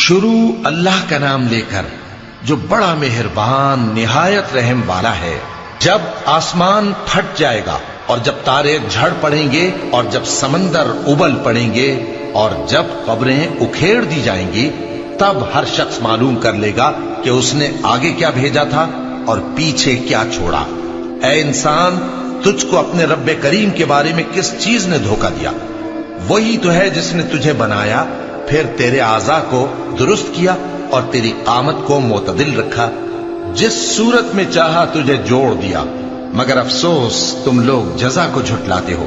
شروع اللہ کا نام لے کر جو بڑا مہربان نہایت رحم والا ہے۔ جب آسمان پھٹ جائے گا اور جب تارے جھڑ پڑیں گے اور جب سمندر ابل پڑیں گے اور جب قبریں اکھیڑ دی جائیں گی، تب ہر شخص معلوم کر لے گا کہ اس نے آگے کیا بھیجا تھا اور پیچھے کیا چھوڑا۔ اے انسان، تجھ کو اپنے رب کریم کے بارے میں کس چیز نے دھوکہ دیا؟ وہی تو ہے جس نے تجھے بنایا، پھر تیرے اعضاء کو درست کیا اور تیری قامت کو معتدل رکھا، جس صورت میں چاہا تجھے جوڑ دیا، مگر افسوس تم لوگ جزا کو جھٹلاتے ہو،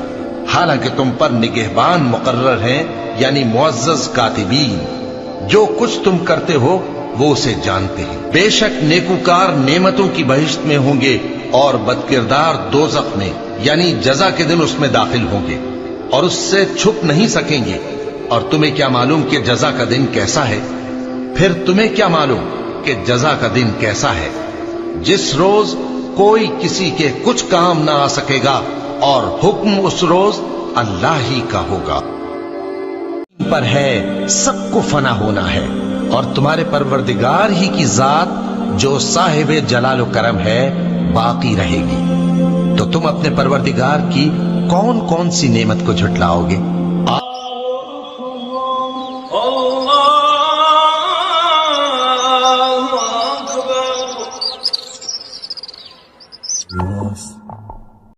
حالانکہ تم پر نگہبان مقرر ہیں، یعنی معزز کاتبین۔ جو کچھ تم کرتے ہو وہ اسے جانتے ہیں۔ بے شک نیکوکار نعمتوں کی بہشت میں ہوں گے اور بدکردار دوزخ میں، یعنی جزا کے دن اس میں داخل ہوں گے اور اس سے چھپ نہیں سکیں گے۔ اور تمہیں کیا معلوم کہ جزا کا دن کیسا ہے؟ پھر تمہیں کیا معلوم کہ جزا کا دن کیسا ہے؟ جس روز کوئی کسی کے کچھ کام نہ آ سکے گا اور حکم اس روز اللہ ہی کا ہوگا۔ پر ہے سب کو فنا ہونا ہے، اور تمہارے پروردگار ہی کی ذات جو صاحب جلال و کرم ہے باقی رہے گی۔ تو تم اپنے پروردگار کی کون کون سی نعمت کو جھٹلاؤ گے؟